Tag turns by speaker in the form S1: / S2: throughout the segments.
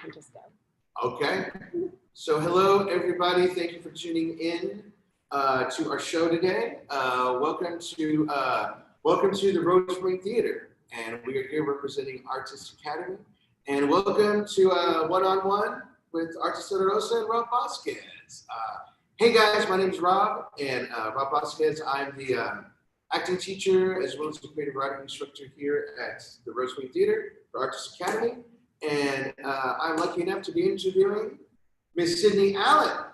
S1: can just go.
S2: Okay. So hello, everybody. Thank you for tuning in to our show today. Welcome to the Rosemary Theater, and we are here representing Artist Academy. And welcome to One-on-One with Artist Rosa and Rob Bosquez. Hey guys, my name is Rob, and Rob Bosquez. I'm the acting teacher as well as the creative writing instructor here at the Rosemary Theater for Artist Academy. And I'm lucky enough to be interviewing Miss Sidney Allen.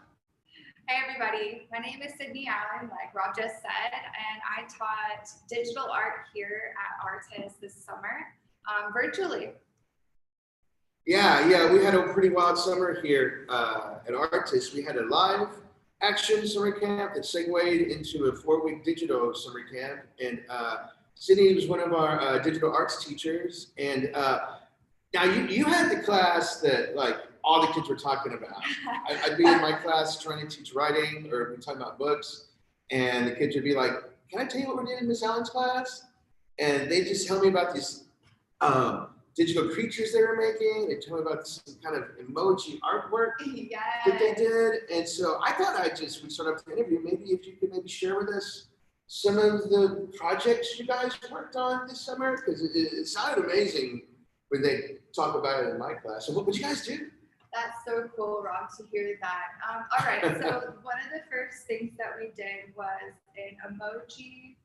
S3: Hey everybody, my name is Sidney Allen, like Rob just said, and I taught digital art here at Artist this summer, virtually.
S2: Yeah, we had a pretty wild summer here at Artist. We had a live action summer camp that segued into a 4-week digital summer camp, and Sidney was one of our digital arts teachers, and now you had the class that like all the kids were talking about. I'd be in my class trying to teach writing or we're talking about books, and the kids would be like, "Can I tell you what we're doing in Miss Allen's class?" And they just tell me about these digital creatures they were making. They told me about some kind of emoji artwork that they did. And so I thought we'd start up the interview. Maybe if you could maybe share with us some of the projects you guys worked on this summer, because it sounded amazing when they talk about it in my class. So what would you guys do?
S3: That's so cool, Rob, to hear that. All right, so one of the first things that we did was an emoji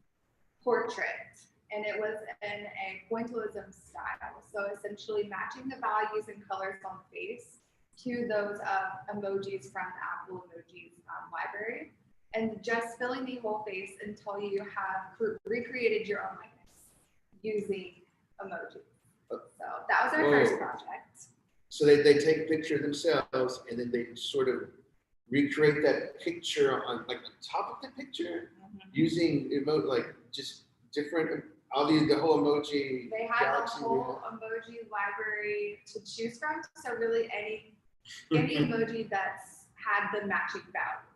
S3: portrait, and it was in a pointillism style. So essentially matching the values and colors on the face to those emojis from the Apple Emojis library, and just filling the whole face until you have recreated your own likeness using emojis. So that was our first project.
S2: So they take a picture of themselves and then they sort of recreate that picture on like the top of the picture using like just different the whole emoji.
S3: They had the whole emoji library to choose from. So really any emoji that's had the matching value.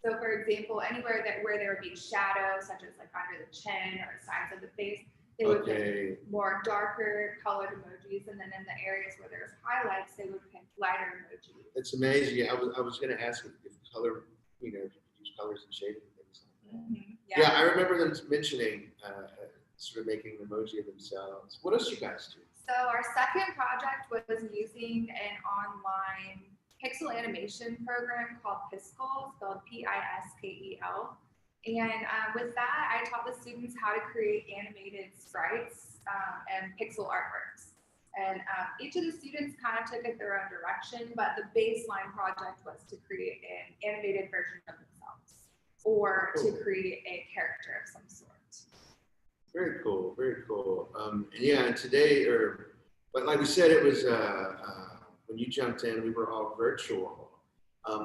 S3: So for example, anywhere where there would be shadows, such as like under the chin or sides of the face, they would pick more darker colored emojis, and then in the areas where there's highlights, they would pick lighter emojis.
S2: It's amazing. I was going to ask if color, if you use colors and shading and things like that. Yeah, I remember them mentioning sort of making an emoji of themselves. What else you guys do?
S3: So our second project was using an online pixel animation program called Piskel, spelled Piskel. And with that, I taught the students how to create animated sprites and pixel artworks. And each of the students kind of took it their own direction, but the baseline project was to create an animated version of themselves or to create a character of some sort.
S2: Very cool, very cool. And yeah, today, but like we said, it was when you jumped in, we were all virtual.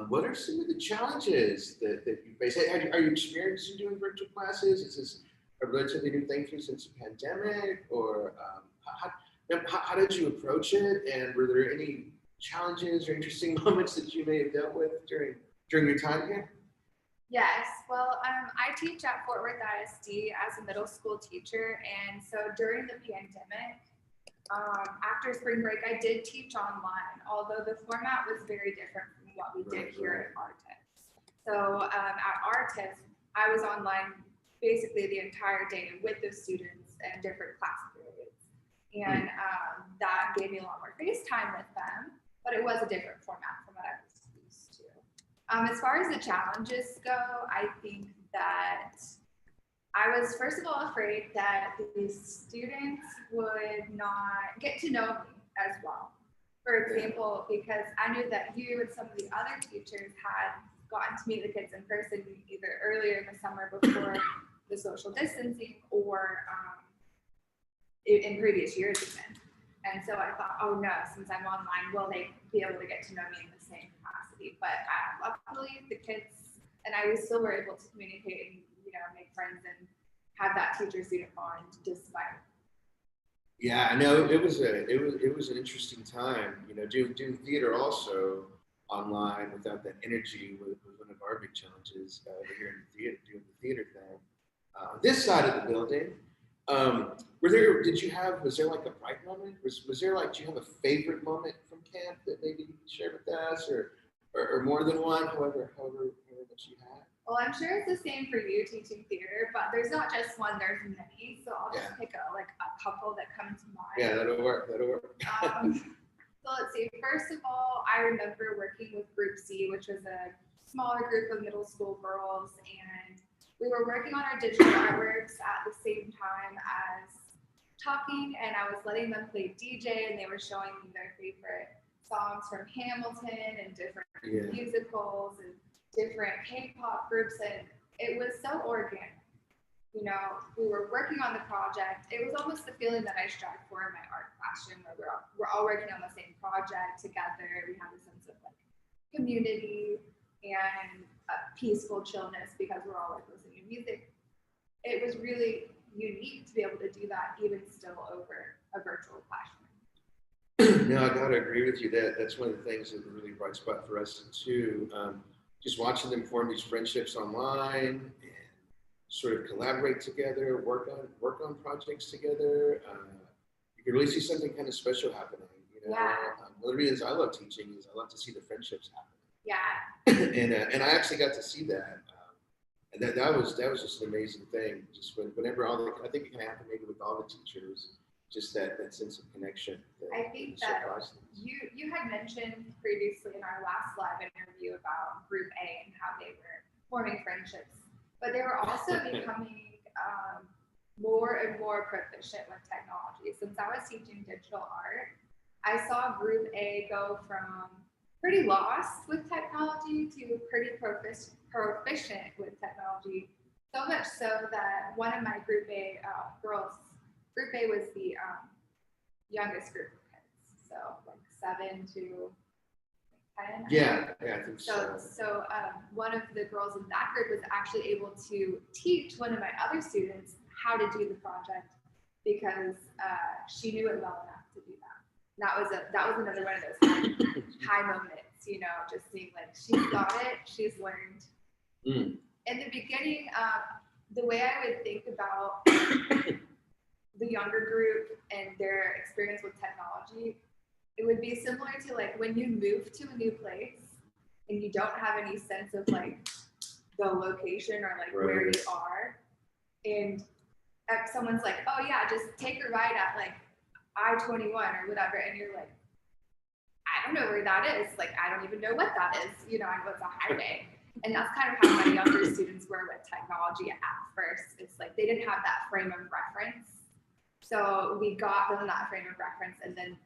S2: What are some of the challenges that you face? Are you experienced in doing virtual classes? Is this a relatively new thing for you since the pandemic? Or how did you approach it? And were there any challenges or interesting moments that you may have dealt with during your time here?
S3: Yes, well, I teach at Fort Worth ISD as a middle school teacher. And so during the pandemic, after spring break, I did teach online, although the format was very different from what we did here at Artist. So at Artist, I was online basically the entire day with the students and different class periods. And that gave me a lot more face time with them, but it was a different format from what I was used to. As far as the challenges go, I think that I was first of all afraid that the students would not get to know me as well. For example, because I knew that you and some of the other teachers had gotten to meet the kids in person either earlier in the summer before the social distancing or in previous years even. And so I thought, oh no, since I'm online, will they be able to get to know me in the same capacity? But luckily the kids and I still were able to communicate and make friends and have that teacher-student bond despite.
S2: Yeah, I know it was an interesting time. Doing theater also online without that energy was one of our big challenges here in the theater, doing the theater thing. This side of the building, Was there like a bright moment? Was there like, do you have a favorite moment from camp that maybe you can share with us, or more than one, however much you had?
S3: Well, I'm sure it's the same for you teaching theater, but there's not just one, there's many. So I'll just pick a couple that come to mind.
S2: Yeah, that'll work.
S3: So let's see. First of all, I remember working with Group C, which was a smaller group of middle school girls, and we were working on our digital artworks at the same time as talking, and I was letting them play DJ, and they were showing me their favorite songs from Hamilton and different musicals and different K-pop groups, and it was so organic. You know, we were working on the project. It was almost the feeling that I strive for in my art classroom, where we're all working on the same project together. We have a sense of like community and peaceful chillness because we're all like listening to music. It was really unique to be able to do that even still over a virtual classroom.
S2: No, I gotta agree with you. That's one of the things that's a really bright spot for us too. Just watching them form these friendships online and sort of collaborate together, work on projects together. You can really see something kind of special happening. You know, one of the reasons I love teaching is I love to see the friendships happen.
S3: Yeah.
S2: and I actually got to see that, and that was just an amazing thing. Just whenever I think it can happen maybe with all the teachers. Just that sense of connection.
S3: I think that you had mentioned previously in our last live interview about Group A and how they were forming friendships, but they were also becoming more and more proficient with technology. Since I was teaching digital art, I saw Group A go from pretty lost with technology to pretty proficient with technology. So much so that one of my Group A girls, Group A was the youngest group of kids, so like 7 to 10.
S2: Yeah, I think so.
S3: So one of the girls in that group was actually able to teach one of my other students how to do the project because she knew it well enough to do that. That was another one of those high moments, you know, just seeing like she's got it, she's learned. In the beginning, the way I would think about the younger group and their experience with technology, it would be similar to like when you move to a new place and you don't have any sense of like the location or like where you are, and someone's like, oh yeah, just take a ride at like I-21 or whatever, and you're like, I don't know where that is, like I don't even know what that is, you know, I know it's a highway. And that's kind of how my younger students were with technology at first. It's like they didn't have that frame of reference. So we got them that frame of reference, and then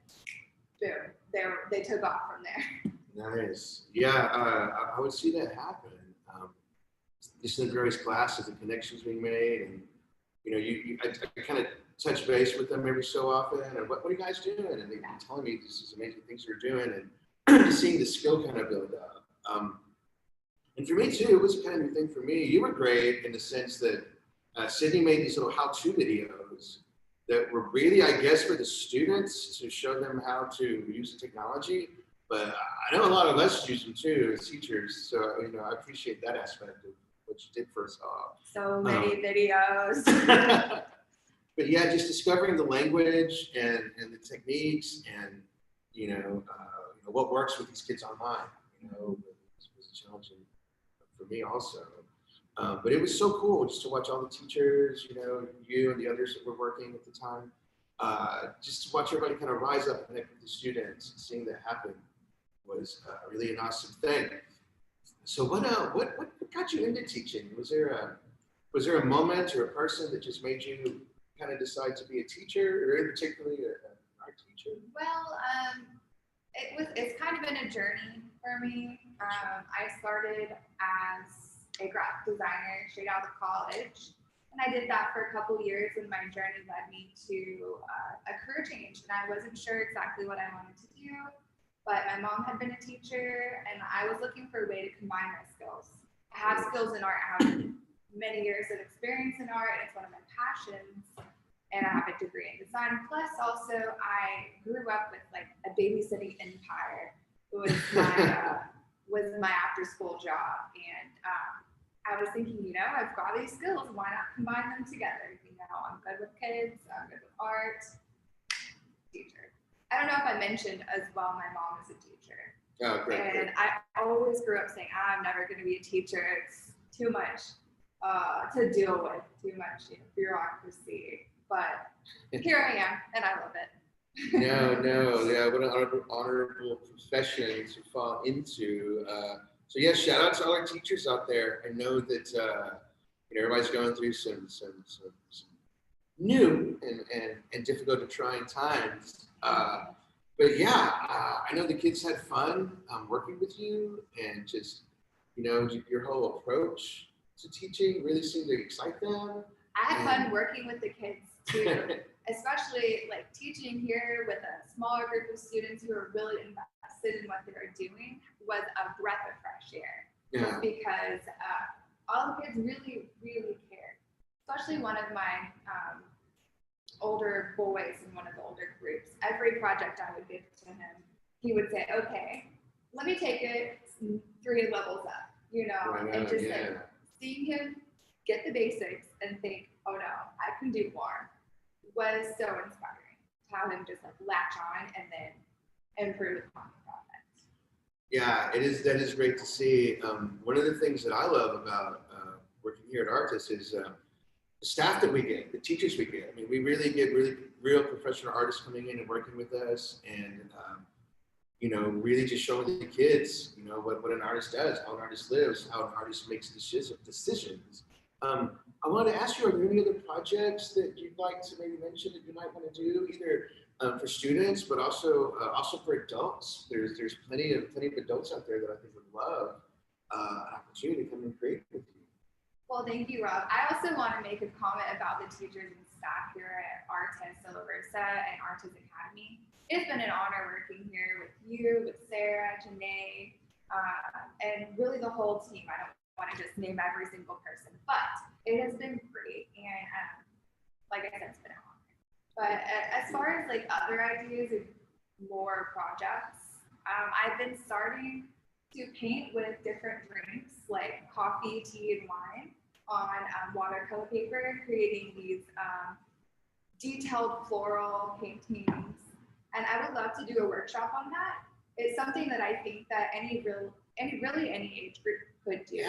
S3: boom, they took off from there.
S2: Nice. Yeah, I would see that happen. Just in the various classes, the connections being made, and you know, I kind of touch base with them every so often. And what are you guys doing? And they're telling me these amazing things they're doing, and seeing the skill kind of build up. And for me too, it was kind of a thing for me. You were great in the sense that Sidney made these little how-to videos that were really, I guess, for the students to show them how to use the technology. But I know a lot of us use them too as teachers. So, you know, I appreciate that aspect of what you did for us all.
S3: So many videos.
S2: But yeah, just discovering the language and the techniques and, you know, what works with these kids online, you know, was challenging for me also. But it was so cool just to watch all the teachers, you know, you and the others that were working at the time, just to watch everybody kind of rise up and connect with the students. And seeing that happen was really an awesome thing. So what got you into teaching? Was there a moment or a person that just made you kind of decide to be a teacher, or in particularly an art teacher?
S3: Well, it's kind of been a journey for me. I started as a graphic designer straight out of college, and I did that for a couple years, and my journey led me to a career change, and I wasn't sure exactly what I wanted to do, but my mom had been a teacher, and I was looking for a way to combine my skills. I have skills in art, I have many years of experience in art, and it's one of my passions, and I have a degree in design, plus also I grew up with like a babysitting empire. It was my after school job, and I was thinking, you know, I've got these skills, why not combine them together, you know? now. I'm good with kids. I'm good with art. Teacher. I don't know if I mentioned as well, my mom is a teacher.
S2: Oh, great.
S3: And I always grew up saying, I'm never going to be a teacher. It's too much to deal with, too much bureaucracy. But here I am, and I love it.
S2: Yeah, what an honorable profession to fall into. So yeah, shout out to all our teachers out there. I know that everybody's going through some new and difficult and trying times. But yeah, I know the kids had fun working with you, and just your whole approach to teaching really seemed to excite them.
S3: I had fun working with the kids too, especially like teaching here with a smaller group of students who are really invested in what they were doing was a breath of fresh air.
S2: Yeah.
S3: Because all the kids really, really cared. Especially one of my older boys in one of the older groups. Every project I would give to him, he would say, "Okay, let me take it 3 levels up," and just like seeing him get the basics and think, "Oh no, I can do more," was so inspiring. To have him just like latch on and then improve upon the project.
S2: Yeah, that is great to see. One of the things that I love about working here at Artis is the staff that we get, the teachers we get. I mean, we really get real professional artists coming in and working with us, and really just showing the kids, what an artist does, how an artist lives, how an artist makes decisions. I wanted to ask you, are there any other projects that you'd like to maybe mention that you might want to do, either for students, but also for adults? There's plenty of adults out there that I think would love an opportunity to come and create with you.
S3: Well, thank you, Rob. I also want to make a comment about the teachers and staff here at Artis Silla Versa and Artis Academy. It's been an honor working here with you, with Sarah, Janae, and really the whole team. I don't want to just name every single person, but it has been great. And like I said, it's been an honor. But as far as like other ideas and more projects, I've been starting to paint with different drinks like coffee, tea, and wine on watercolor paper, creating these detailed floral paintings. And I would love to do a workshop on that. It's something that I think that any age group could do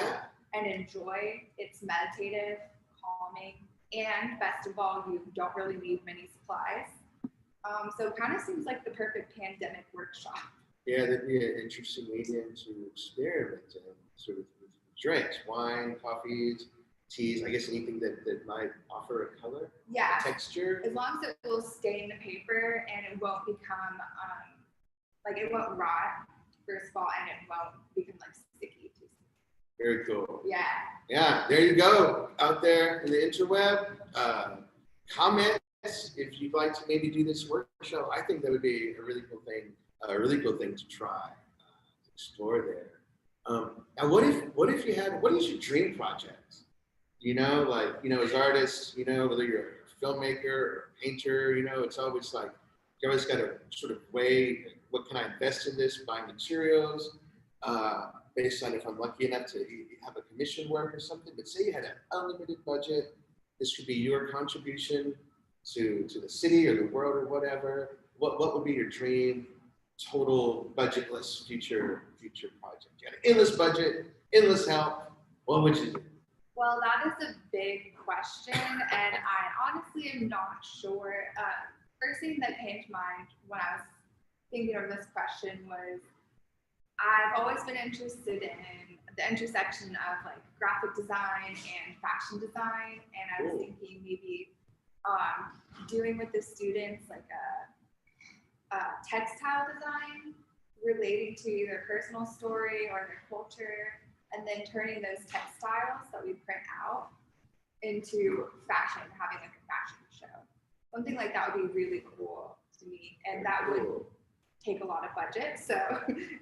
S3: and enjoy. It's meditative, calming, and best of all, you don't really need many supplies. So it kind of seems like the perfect pandemic workshop.
S2: Yeah, that'd be an interesting medium to experiment in, sort of with drinks, wine, coffees, teas, I guess anything that might offer a color, a texture.
S3: As long as it will stain the paper and it won't become, it won't rot, first of all, and it won't become like sticky too.
S2: Very cool.
S3: Yeah.
S2: Yeah, there you go, out there in the interweb. Comment if you'd like to maybe do this workshop. I think that would be a really cool thing to try, to explore there. Now, what is your dream project? As artists, whether you're a filmmaker or a painter, it's always like, you always got to sort of weigh, what can I invest in this, buy materials, based on if I'm lucky enough to have a commission work or something. But say you had an unlimited budget, this could be your contribution to the city or the world or whatever. What would be your dream total budgetless future project? You had an endless budget, endless help. What would you do?
S3: Well, that is a big question, and I honestly am not sure. First thing that came to mind when I was thinking of this question was, I've always been interested in the intersection of like graphic design and fashion design, and I was thinking maybe doing with the students like a textile design relating to either personal story or their culture, and then turning those textiles that we print out into fashion, having like a fashion show. Something like that would be really cool to me, and that would take a lot of budget. So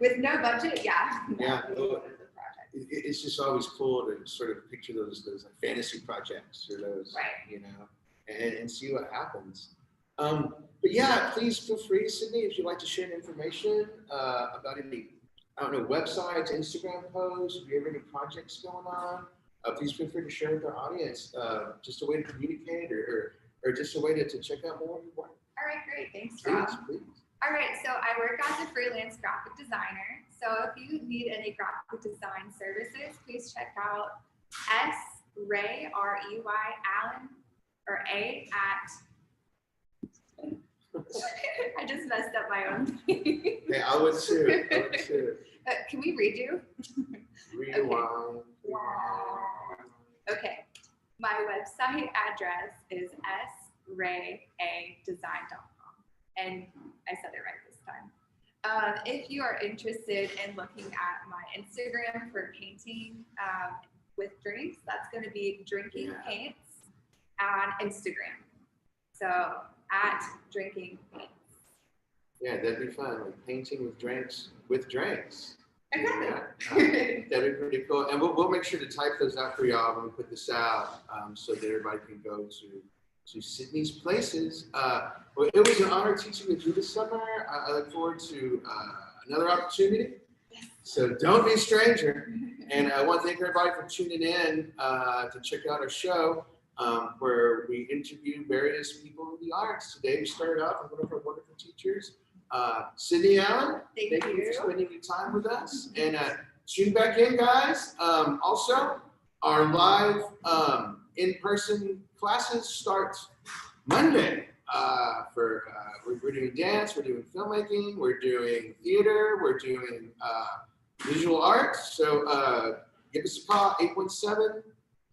S3: with no budget, that would be one of the projects.
S2: It's just always cool to sort of picture those like fantasy projects or those, and see what happens. But yeah, please feel free, Sidney, if you'd like to share information about any, websites, Instagram posts, if you have any projects going on, please feel free to share with our audience just a way to communicate or just a way to check out more of your work.
S3: All right, great. Thanks,
S2: Please,
S3: Rob.
S2: please.
S3: All right, so I work as a freelance graphic designer. So if you need any graphic design services, please check out Ray, R-E-Y, Allen, or A at, I just messed up my own name.
S2: Hey, I would too.
S3: Can we redo?
S2: Rewind.
S3: Okay, my website address is srayAdesign.com, and I said it right this time. If you are interested in looking at my Instagram for painting with drinks, that's going to be Drinking Paints on Instagram. So at Drinking Paints.
S2: Yeah, that'd be fun. Like painting with drinks.
S3: Exactly.
S2: Yeah, that'd be pretty cool. And we'll make sure to type those out for y'all when we put this out, so that everybody can go to Sidney's places. Well, it was an honor teaching with you this summer. I look forward to another opportunity. So don't be a stranger. And I want to thank everybody for tuning in to check out our show, where we interview various people in the arts. Today we started off with one of our wonderful teachers, Sidney Allen.
S3: Thank you
S2: for spending your time with us. And tune back in, guys. Also, our live in-person classes start Monday. We're doing dance, we're doing filmmaking, we're doing theater, we're doing visual arts. So give us a call,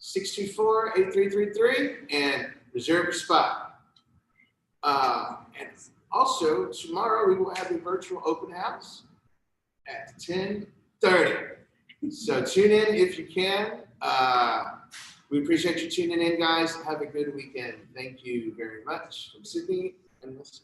S2: 817-624-8333, and reserve your spot. And also, tomorrow we will have a virtual open house at 10:30. So tune in if you can. We appreciate you tuning in, guys. Have a good weekend. Thank you very much. From Sidney and Melissa.